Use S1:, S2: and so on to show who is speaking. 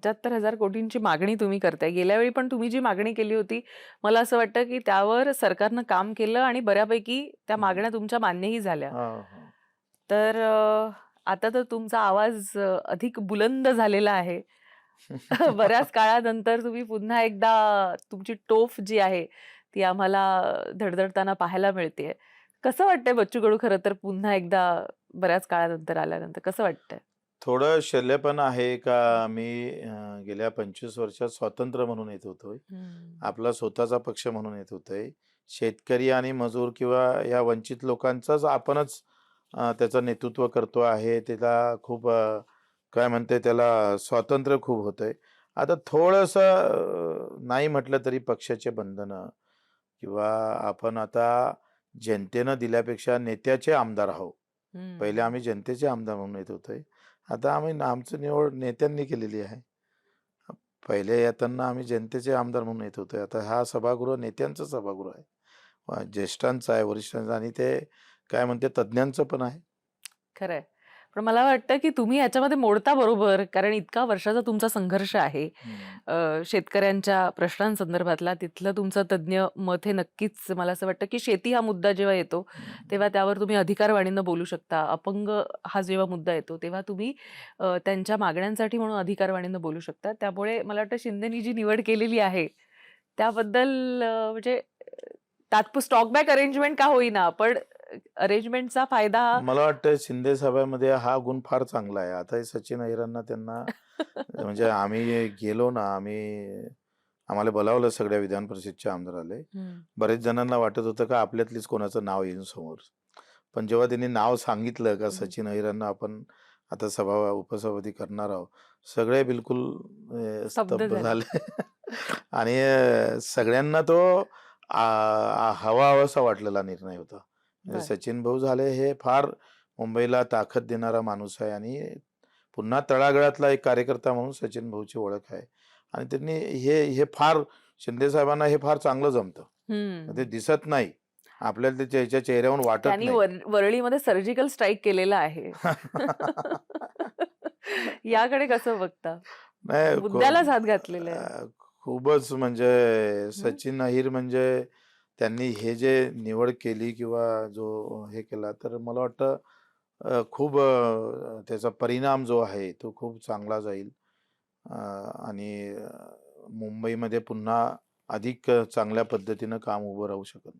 S1: 75,000 कोटींची मागणी तुम्ही करताय. गेल्या वेळी पण तुम्ही जी मागणी केली होती, मला असं वाटतं की त्यावर सरकारनं काम केलं आणि बऱ्यापैकी त्या
S2: हं.
S1: मागण्या तुमच्या मान्यही झाल्या.
S2: हां, हां.
S1: तर आता तर तुमचा आवाज अधिक बुलंद झालेला आहे. बऱ्याच काळानंतर तुम्ही पुन्हा एकदा तुमची टोफ जी आहे, ती आम्हाला धडधडताना पाहायला मिळतेय. कसं वाटतंय बच्चू कडू खरं तर पुन्हा एकदा बऱ्याच काळानंतर आल्यानंतर कसं वाटतंय?
S2: थोडं शल्यपण आहे का मी गेल्या 25 वर्षात स्वतंत्र म्हणून येत होतो.
S1: हं.
S2: आपला स्वतःचा पक्ष म्हणून येत होतोय. शेतकरी आणि मजूर किंवा या वंचित लोकांचाच आपणच त्याचं नेतृत्व करतो आहे. त्याला खूप काय म्हणते त्याला स्वातंत्र्य खूप होतंय. आता थोडंसं नाही म्हटलं तरी पक्षाचे बंधनं किंवा आपण आता जनतेनं दिल्यापेक्षा नेत्याचे आमदार आहोत. पहिले
S1: हं.
S2: आम्ही जनतेचे आमदार म्हणून येत होते. आता आमची निवड नेत्यांनी केलेली आहे. पहिले येताना आम्ही जनतेचे आमदार म्हणून येत होतो. आता हा सभागृह नेत्यांचं सभागृह आहे. ज्येष्ठांचं आहे, वरिष्ठांचं आणि ते काय म्हणते तज्ञांचं पण आहे.
S1: खरंय. पण मला वाटतं, की तुम्ही ह्याच्यामध्ये मोडता बरोबर. कारण इतका वर्षाचा तुमचा संघर्ष आहे.
S2: हं.
S1: शेतकऱ्यांच्या प्रश्नांसंदर्भातला तिथलं तुमचं तज्ञ मत हे नक्कीच मला असं वाटतं, की शेती हा मुद्दा जेव्हा येतो,
S2: हं.
S1: तेव्हा त्यावर तुम्ही अधिकारवाणीनं बोलू शकता. अपंग हा जेव्हा मुद्दा येतो, तेव्हा तुम्ही त्यांच्या मागण्यांसाठी म्हणून अधिकारवाणीनं बोलू शकता. त्यामुळे मला वाटतं शिंदेनी जी निवड केलेली आहे, त्याबद्दल म्हणजे स्टॉक बॅक अरेंजमेंट का होईना, पण अरेंजमेंटचा फायदा
S2: मला वाटतं शिंदे साहेबांमध्ये हा गुण फार चांगला आहे. आता हे सचिन अहिरांना त्यांना म्हणजे आम्ही गेलो ना, आम्हाला बोलावलं सगळ्या विधान परिषदचे आमदार आले.
S1: हं.
S2: बरेच जणांना वाटत होतं का आपल्यातलीच कोणाचं नाव येईल समोर. पण जेव्हा त्यांनी नाव सांगितलं का
S1: हं.
S2: सचिन अहिरांना आपण आता उपसभापती करणार आहोत. सगळे बिलकुल
S1: स्तब्ध
S2: स्तब्ध
S1: झाले.
S2: झाले आणि सगळ्यांना तो हवाहवासा वाटलेला निर्णय होता. म्हणजे
S1: बरं.
S2: सचिन भाऊ झाले हे फार मुंबईला ताकद देणारा माणूस आहे आणि पुन्हा तळागाळातला एक कार्यकर्ता म्हणून सचिन भाऊची ओळख आहे. आणि त्यांनी हे हे फार शिंदे साहेबांना हे फार चांगलं जमतं. ते
S1: हं.
S2: दिसत नाही. आपल्याला ते त्याच्या चेहऱ्यावरून वाटत
S1: त्यांनी
S2: नाही.
S1: वरळीमध्ये सर्जिकल स्ट्राईक केलेला आहे. याकडे कसं बघता?
S2: नाही
S1: मुद्द्यालाच हात घातलेला आहे.
S2: खूपच म्हणजे
S1: हं.
S2: सचिन अहिर म्हणजे त्यांनी हे जे निवड केली किंवा जो हे केला तर मला वाटतं खूप त्याचा परिणाम जो आहे तो खूप चांगला जाईल. आणि मुंबईमध्ये पुन्हा अधिक चांगल्या पद्धतीनं काम उभं राहू शकत.